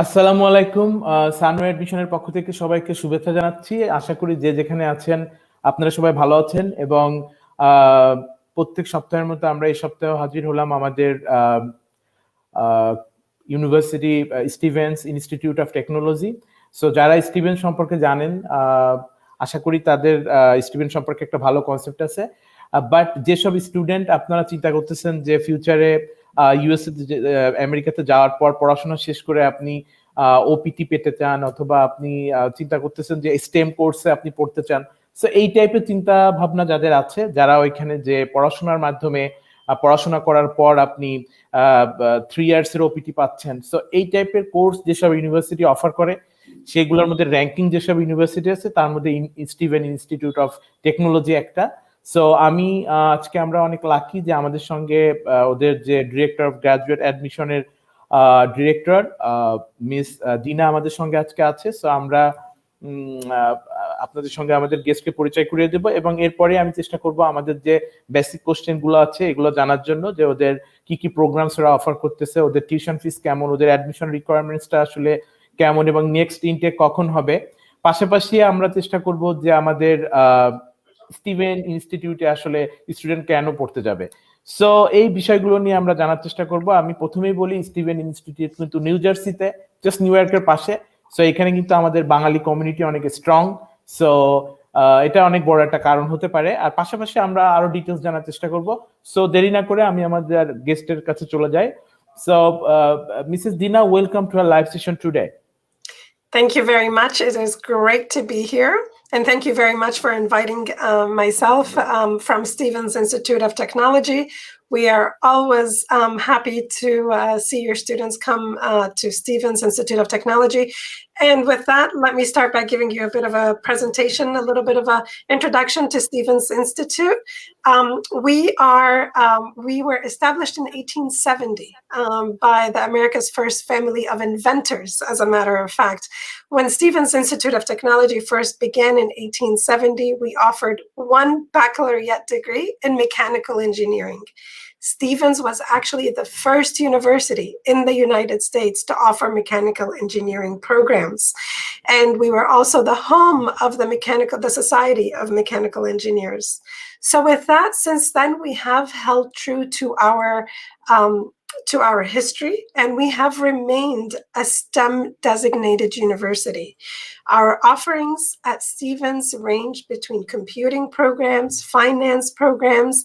আসসালামু আলাইকুম। সানওয়ে অ্যাডমিশনের পক্ষ থেকে সবাইকে শুভেচ্ছা জানাচ্ছি। আশা করি যে যেখানে আছেন আপনারা সবাই ভালো আছেন এবং আহ, প্রত্যেক সপ্তাহের মতো আমরা এই সপ্তাহে হাজির হলাম আমাদের university Stevens institute of technology. So যারা স্টিভেন্স সম্পর্কে জানেন, আশা করি তাদের স্টিভেন্স সম্পর্কে একটা ভালো কনসেপ্ট আছে। বাট যেসব স্টুডেন্ট আপনারা চিন্তা করতেছেন যে ফিউচারে ইউএসএ আমেরিকাতে যাওয়ার পর পড়াশোনা শেষ করে আপনি ওপিটি পেতে চান, অথবা আপনি চিন্তা করতেছেন যে স্টেম কোর্সে আপনি পড়তে চান, সো এই টাইপের চিন্তা ভাবনা যাদের আছে, যারা ওইখানে যে পড়াশোনার মাধ্যমে পড়াশোনা করার পর আপনি 3 ইয়ার্স এর ওপিটি পাচ্ছেন, সো এই টাইপের কোর্স যেসব ইউনিভার্সিটি অফার করে সেগুলোর মধ্যে র্যাঙ্কিং যেসব ইউনিভার্সিটি আছে তার মধ্যে স্টিভেন ইনস্টিটিউট অফ টেকনোলজি একটা। সো আমি আজকে আমরা অনেক লাকি যে আমাদের সঙ্গে ওদের যে ডিরেক্টর অফ গ্রাজুয়েট অ্যাডমিশনের ডিরেক্টর মিস দিনা আমাদের সঙ্গে আজকে আছে। সো আমরা আপনাদের সঙ্গে আমাদের গেস্টকে পরিচয় করিয়ে দেবো এবং এরপরে আমি চেষ্টা করব আমাদের যে বেসিক কোশ্চেন গুলো আছে এগুলো জানার জন্য, যে ওদের কি কি প্রোগ্রামস ওরা অফার করতেছে, ওদের টিউশন ফিস কেমন, ওদের অ্যাডমিশন রিকোয়ারমেন্টসটা আসলে কেমন এবং নেক্সট ইনটেক কখন হবে। পাশাপাশি আমরা চেষ্টা করব যে আমাদের স্টিভেন ইনস্টিটিউটে আসলে স্টুডেন্ট কেন পড়তে যাবে। সো এই বিষয়গুলো নিয়ে আমরা জানার চেষ্টা করব। আমি প্রথমেই বলি, স্টিভেন ইনস্টিটিউট কিন্তু নিউ জার্সিতে, জাস্ট নিউ ইয়র্কের পাশে। সো এখানে কিন্তু আমাদের বাঙালি কমিউনিটি অনেক স্ট্রং। সো এটা অনেক বড় একটা কারণ হতে পারে। আর পাশাপাশি আমরা আরো ডিটেলস জানার চেষ্টা করব। সো দেরি না করে আমি আমাদের গেস্টের কাছে চলে যাই। সো মিসেস দিনা, welcome to our live session today. Thank you very much. It is great to be here. And thank you very much for inviting myself from Stevens Institute of Technology. We are always happy to see your students come to Stevens Institute of Technology. And with that, let me start by giving you a bit of a presentation, a little bit of an introduction to Stevens Institute. We were established in 1870 by the America's first family of inventors, as a matter of fact. When Stevens Institute of Technology first began in 1870, we offered one baccalaureate degree in mechanical engineering. Stevens was actually the first university in the United States to offer mechanical engineering programs. And we were also the home of the Society of Mechanical Engineers. So with that, since then, we have held true to our history, and we have remained a STEM designated university. Our offerings at Stevens range between computing programs, finance programs,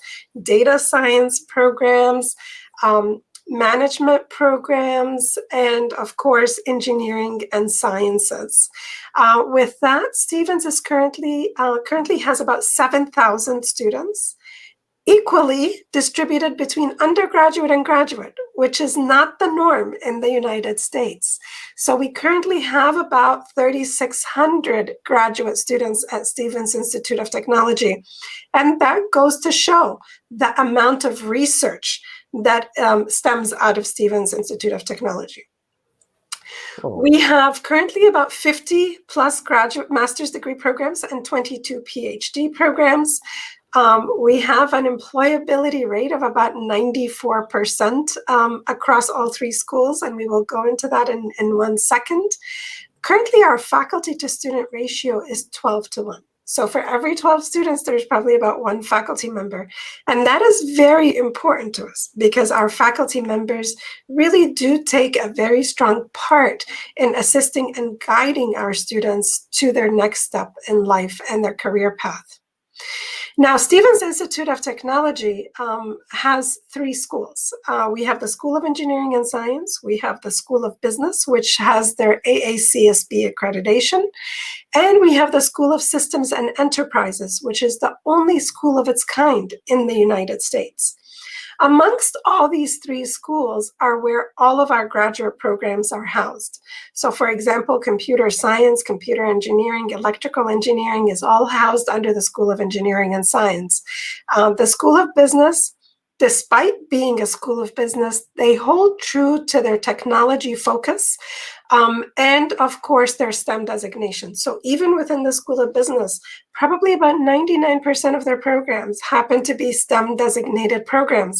data science programs, management programs, and of course, engineering and sciences. With that, Stevens is currently has about 7,000 students, equally distributed between undergraduate and graduate, which is not the norm in the United States. So we currently have about 3,600 graduate students at Stevens Institute of Technology. And that goes to show the amount of research that stems out of Stevens Institute of Technology. Oh. We have currently about 50 plus graduate master's degree programs and 22 PhD programs. We have an employability rate of about 94% across all three schools, and we will go into that in 1 second. Currently, our faculty to student ratio is 12:1. So for every 12 students, there's probably about one faculty member. And that is very important to us because our faculty members really do take a very strong part in assisting and guiding our students to their next step in life and their career path. Now, Stevens Institute of Technology has 3 schools. We have the School of Engineering and Science. We have the School of Business, which has their AACSB accreditation. And we have the School of Systems and Enterprises, which is the only school of its kind in the United States. Amongst all these 3 schools are where all of our graduate programs are housed. So for example, computer science, computer engineering, electrical engineering is all housed under the School of Engineering and Science. The School of Business, despite being a school of business, they hold true to their technology focus and of course their STEM designation. So even within the School of Business, probably about 99% of their programs happen to be STEM designated programs,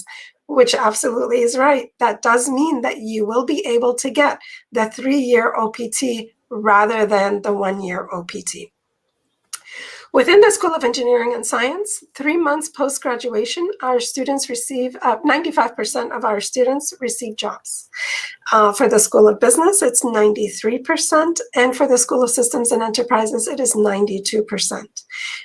which absolutely is right. That does mean that you will be able to get the 3-year OPT rather than the 1-year OPT. Within the School of Engineering and Science, 3 months post-graduation, our students receive, 95% of our students receive jobs. For the School of Business, it's 93%, and for the School of Systems and Enterprises, it is 92%.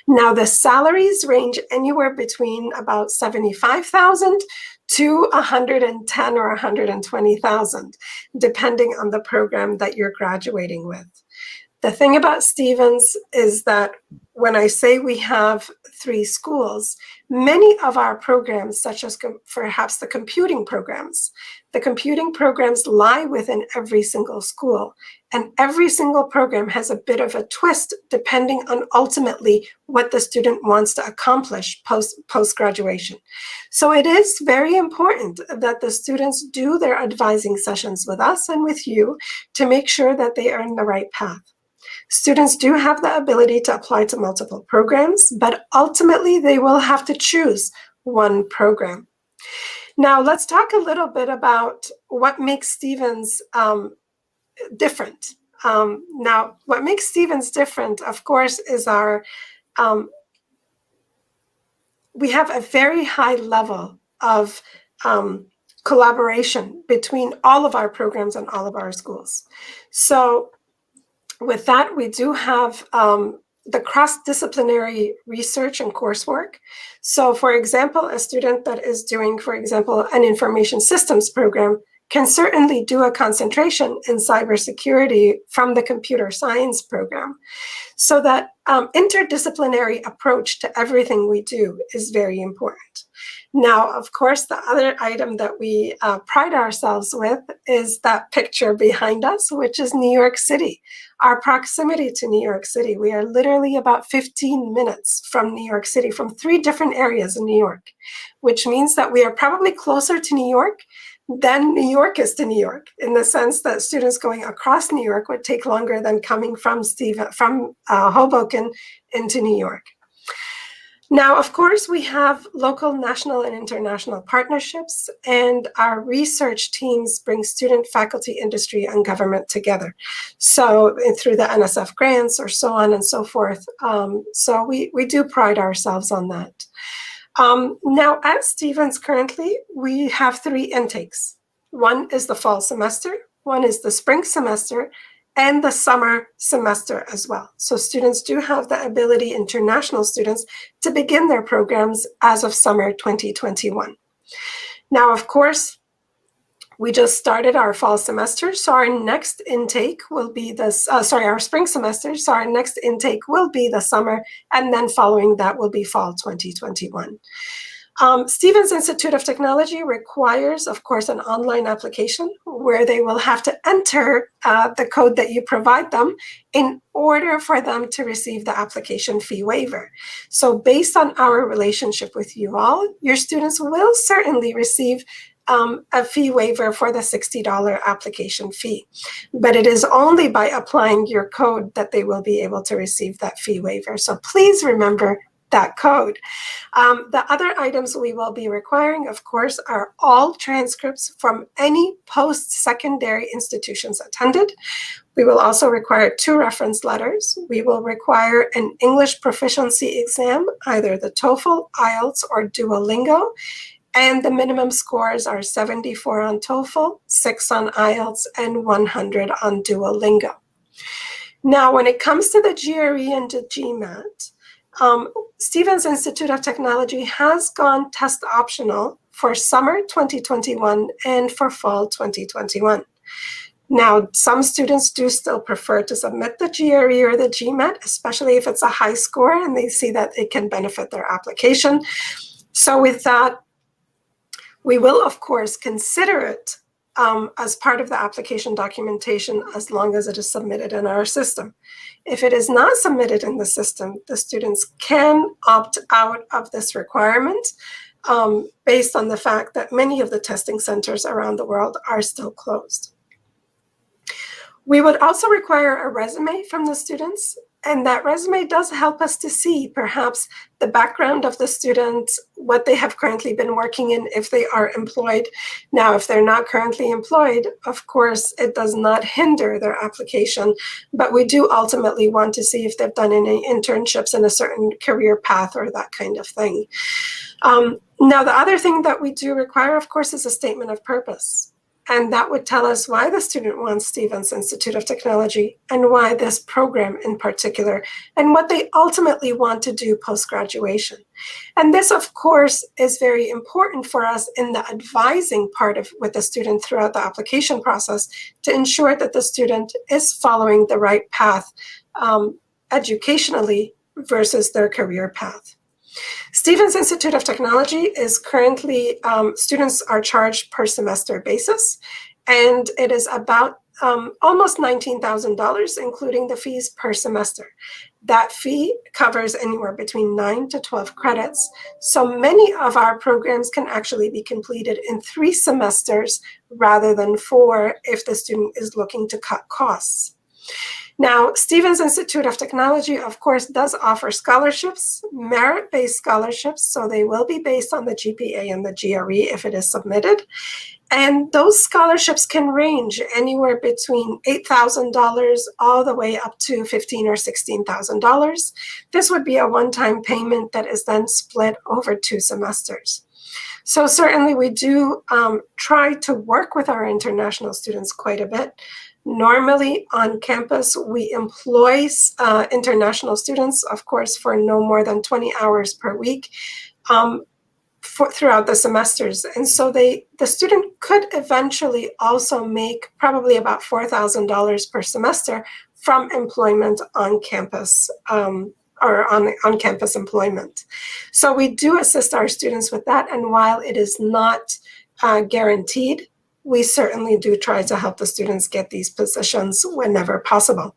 Now, the salaries range anywhere between about $75,000 to $110,000 or $120,000, depending on the program that you're graduating with. The thing about Stevens is that when I say we have 3 schools, many of our programs, such as perhaps the computing programs lie within every single school. And every single program has a bit of a twist depending on ultimately what the student wants to accomplish post-graduation. So it is very important that the students do their advising sessions with us and with you to make sure that they are in the right path. Students do have the ability to apply to multiple programs, but ultimately they will have to choose one program. Now, let's talk a little bit about what makes Stevens different. Now, what makes Stevens different, of course, is we have a very high level of collaboration between all of our programs and all of our schools. So with that, we do have the cross-disciplinary research and coursework. So for example, a student that is doing, for example, an information systems program can certainly do a concentration in cybersecurity from the computer science program. So that interdisciplinary approach to everything we do is very important. Now, of course, the other item that we pride ourselves with is that picture behind us, which is New York City. Our proximity to New York City, we are literally about 15 minutes from New York City, from 3 different areas in New York, which means that we are probably closer to New York than New York is to New York, in the sense that students going across New York would take longer than coming from Hoboken into New York. Now, of course, we have local, national, and international partnerships, and our research teams bring student, faculty, industry, and government together. So through the NSF grants or so on and so forth. So we do pride ourselves on that. Now, at Stevens currently, we have 3 intakes. One is the fall semester, one is the spring semester, and the summer semester as well. So students do have the ability, international students, to begin their programs as of summer 2021. Now, of course, we just started our fall semester, so our next intake will be our spring semester, so our next intake will be the summer, and then following that will be fall 2021. Stevens Institute of Technology requires, of course, an online application where they will have to enter the code that you provide them in order for them to receive the application fee waiver. So based on our relationship with you all, your students will certainly receive a fee waiver for the $60 application fee. But it is only by applying your code that they will be able to receive that fee waiver. So please remember that code. The other items we will be requiring, of course, are all transcripts from any post-secondary institutions attended. We will also require 2 reference letters. We will require an English proficiency exam, either the TOEFL, IELTS, or Duolingo. And the minimum scores are 74 on TOEFL, 6 on IELTS, and 100 on Duolingo. Now, when it comes to the GRE and the GMAT, Stevens Institute of Technology has gone test optional for summer 2021 and for fall 2021. Now, some students do still prefer to submit the GRE or the GMAT, especially if it's a high score and they see that it can benefit their application. So with that, we will, of course, consider it as part of the application documentation as long as it is submitted in our system. If it is not submitted in the system, the students can opt out of this requirement based on the fact that many of the testing centers around the world are still closed. We would also require a resume from the students, And that resume does help us to see perhaps the background of the student, what they have currently been working in, if they are employed. Now, if they're not currently employed, of course, it does not hinder their application, but we do ultimately want to see if they've done any internships in a certain career path or that kind of thing. Now, the other thing that we do require, of course, is a statement of purpose. And that would tell us why the student wants Stevens Institute of Technology and why this program in particular, and what they ultimately want to do post-graduation. And this, of course, is very important for us in the advising part of with the student throughout the application process to ensure that the student is following the right path educationally versus their career path. Stevens Institute of Technology is currently, students are charged per semester basis, and it is about almost $19,000, including the fees per semester. That fee covers anywhere between 9 to 12 credits. So many of our programs can actually be completed in 3 semesters rather than 4 if the student is looking to cut costs. Now, Stevens Institute of Technology, of course, does offer scholarships, merit-based scholarships, so they will be based on the GPA and the GRE if it is submitted. And those scholarships can range anywhere between $8,000 all the way up to $15,000 or $16,000. This would be a one-time payment that is then split over 2 semesters. So certainly we do try to work with our international students quite a bit. Normally on campus, we employ international students, of course, for no more than 20 hours per week throughout the semesters. And so the student could eventually also make probably about $4,000 per semester from employment on campus or on campus employment. So we do assist our students with that. And while it is not guaranteed, we certainly do try to help the students get these positions whenever possible.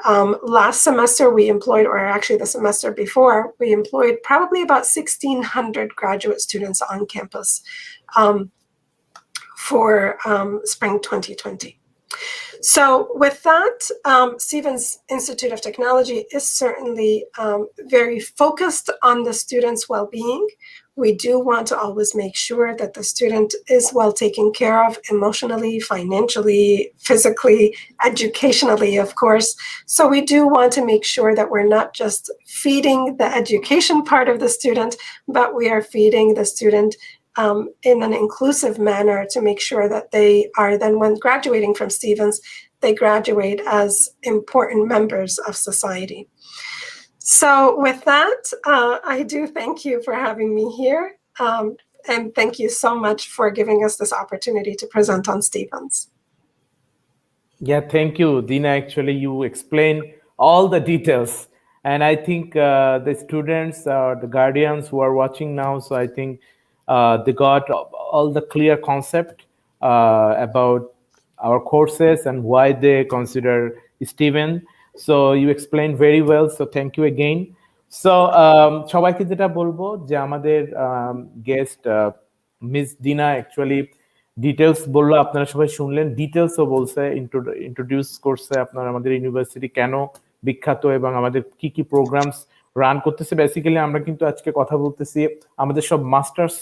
Last semester we employed, or actually the semester before, we employed probably about 1,600 graduate students on campus for spring 2020. So with that, Stevens Institute of Technology is certainly very focused on the student's well-being. We do want to always make sure that the student is well taken care of emotionally, financially, physically, educationally, of course. So we do want to make sure that we're not just feeding the education part of the student, but we are feeding the student in an inclusive manner to make sure that they are then, when graduating from Stevens, they graduate as important members of society. So with that, I do thank you for having me here. And thank you so much for giving us this opportunity to present on Stevens. Yeah, thank you, Dina. Actually, you explained all the details. And I think the students, the guardians who are watching now, so I think they got all the clear concept about our courses and why they consider Stevens. So you explained very well. So thank you again. So সবাইকে যেটা বলবো যে আমাদের guest miss দিনা actually details বললো, আপনারা সবাই শুনলেন, ডিটেলসও বলছে, ইন্ট্রোডিউস করছে আপনার আমাদের ইউনিভার্সিটি কেন বিখ্যাত এবং আমাদের কি কি প্রোগ্রামস রান করতেছে। বেসিক্যালি আমরা কিন্তু আজকে কথা বলতেছি আমাদের সব মাস্টার্স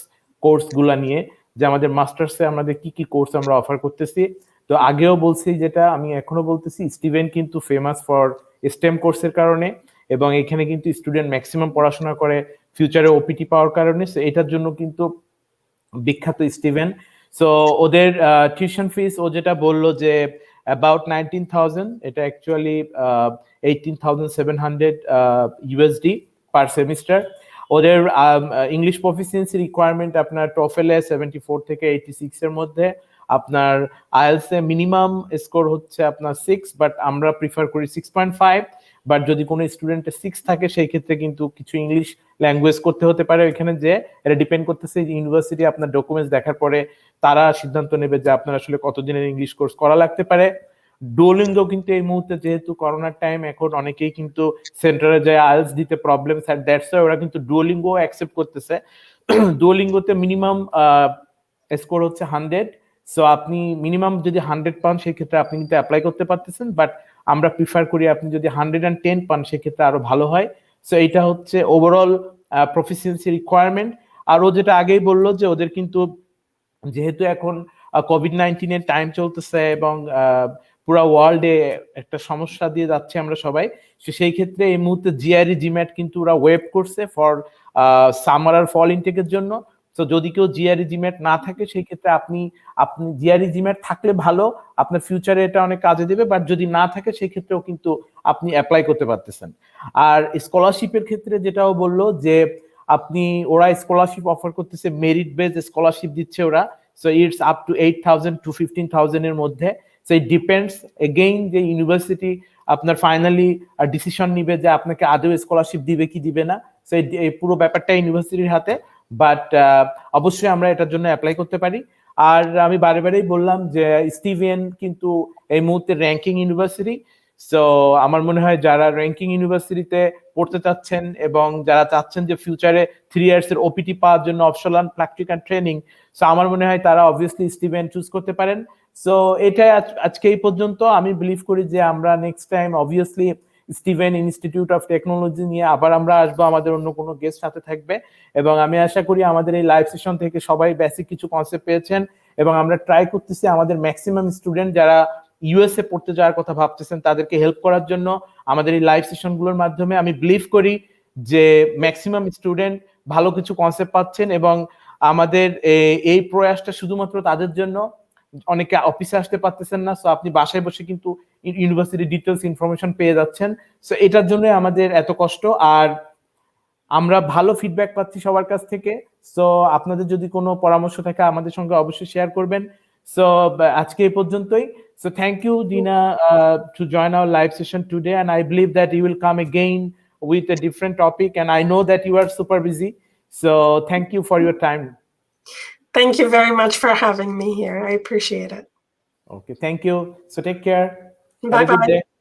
কোর্সগুলা নিয়ে, যে আমাদের মাস্টার্সে আমাদের কি কি কোর্স আমরা অফার করতেছি। তো আগেও বলছি, যেটা আমি এখনো বলতেছি, স্টিভেন কিন্তু ফেমাস ফর স্টেম কোর্সের কারণে, এবং এখানে কিন্তু স্টুডেন্ট ম্যাক্সিমাম পড়াশোনা করে ফিউচারে ওপিটি পাওয়ার কারণে। সো এটার জন্য কিন্তু বিখ্যাত স্টিভেন। সো ওদের টিউশন ফিস ও যেটা বললো যে অ্যাবাউট 19,000, এটা অ্যাকচুয়ালি 18,700 USD পার সেমিস্টার। ওদের ইংলিশ প্রফিসিয়েন্সি রিকোয়ারমেন্ট আপনার টোফেলে 74 থেকে 86 এর মধ্যে, আপনার আইএলসে মিনিমাম স্কোর হচ্ছে আপনার 6, বাট আমরা প্রিফার করি 6.5। বাট যদি কোনো স্টুডেন্টের 6 থাকে সেই ক্ষেত্রে কিন্তু কিছু ইংলিশ ল্যাঙ্গুয়েজ করতে হতে পারে ওইখানে, যে এটা ডিপেন্ড করতেছে ইউনিভার্সিটি আপনার ডকুমেন্টস দেখার পরে তারা সিদ্ধান্ত নেবে যে আপনার আসলে কতদিনের ইংলিশ কোর্স করা লাগতে পারে। ডুওলিঙ্গো কিন্তু এই মুহূর্তে যেহেতু করোনার টাইম, এখন অনেকেই কিন্তু সেন্টারে যায় আইএলস দিতে প্রবলেম, দ্যাটস ওয়াই ওরা কিন্তু ডুওলিঙ্গো অ্যাকসেপ্ট করতেছে। ডুওলিঙ্গোতে মিনিমাম স্কোর হচ্ছে 100। সো আপনি মিনিমাম যদি 100 পান সেই ক্ষেত্রে আপনি কিন্তু অ্যাপ্লাই করতে পারতেছেন। বাট আমরা প্রিফার করি আপনি যদি 110 পান সেক্ষেত্রে আরো ভালো হয়। সো এটা হচ্ছে ওভারঅল প্রফিসিয়েন্সি রিকোয়ারমেন্ট। আর ও যেটা আগেই বললো যে ওদের কিন্তু যেহেতু এখন কোভিড-19 এর টাইম চলতেছে এবং পুরা ওয়ার্ল্ডে একটা সমস্যা দিয়ে যাচ্ছে আমরা সবাই, সেই ক্ষেত্রে এই মুহূর্তে জিআরই জিম্যাট কিন্তু ওরা ওয়েব করছে ফর সামার আর ফল ইনটেকের জন্য। তো যদি কেউ জিআরই জিম্যাট না থাকে সেই ক্ষেত্রে আপনি জিআরই জিম্যাট থাকলে ভালো, আপনার ফিউচারে এটা অনেক কাজে দেবে, বাট যদি না থাকে সেই ক্ষেত্রেও কিন্তু আপনি অ্যাপ্লাই করতে পারতেছেন। আর স্কলারশিপের ক্ষেত্রে যেটাও বললো যে আপনি ওরা স্কলারশিপ অফার করতেছে, মেরিট বেস স্কলারশিপ দিচ্ছে ওরা। So it's up to 8,000 to 15,000 এর মধ্যে। সো ইট ডিপেন্ডস এগেইন যে ইউনিভার্সিটি আপনার ফাইনালি ডিসিশন নিবে যে আপনাকে আদৌ স্কলারশিপ দিবে কি দিবে না। সো এই পুরো ব্যাপারটা ইউনিভার্সিটির হাতে, বাট অবশ্যই আমরা এটার জন্য অ্যাপ্লাই করতে পারি। আর আমি বারে বারেই বললাম যে স্টিভেন কিন্তু এই মুহূর্তে র্যাঙ্কিং ইউনিভার্সিটি। সো আমার মনে হয় যারা র্যাঙ্কিং ইউনিভার্সিটিতে পড়তে চাচ্ছেন এবং যারা চাচ্ছেন যে ফিউচারে 3 ইয়ার্স এর ওপিটি পাওয়ার জন্য অপশনাল প্র্যাকটিক্যাল ট্রেনিং, সো আমার মনে হয় তারা অবভিয়াসলি স্টিভেন চুজ করতে পারেন। সো এটাই আজকে এই পর্যন্ত। আমি বিলিভ করি যে আমরা next time obviously Steven institute of technology নিয়ে আবার আমরা আসবো, আমাদের অন্য কোনো গেস্ট সাথে থাকবে। এবং আমি আশা করি আমাদের এই লাইভ সেশন থেকে সবাই বেসিক কিছু কনসেপ্ট পেয়েছেন এবং আমরা ট্রাই করতেছি আমাদের ম্যাক্সিমাম স্টুডেন্ট যারা ইউএসএ পড়তে যাওয়ার কথা ভাবতেছেন তাদেরকে হেল্প করার জন্য আমাদের এই লাইভ সেশনগুলোর মাধ্যমে। আমি বিলিভ করি যে ম্যাক্সিমাম স্টুডেন্ট ভালো কিছু কনসেপ্ট পাচ্ছেন এবং আমাদের এই প্রয়াসটা শুধুমাত্র তাদের জন্য, অনেকে অফিসে আসতে পারতেছেন না, সো আপনি বাসায় বসে কিন্তু ইউনিভার্সিটি ডিটেলস ইনফরমেশন পেয়ে যাচ্ছেন। সো এটার জন্য আমাদের এত কষ্ট। আর আমরা ভালো ফিডব্যাক পাচ্ছি সবার কাছ থেকে। সো আপনাদের যদি কোনো পরামর্শ থাকে আমাদের সঙ্গে অবশ্যই শেয়ার করবেন। সো আজকে এই পর্যন্তই। So thank you, Dina, to join our live session today. And I believe that you will come again with a different topic. And I know that you are super busy. So thank you for your time. Thank you very much for having me here. I appreciate it. Okay, thank you. So take care. Have a good Bye-bye. day.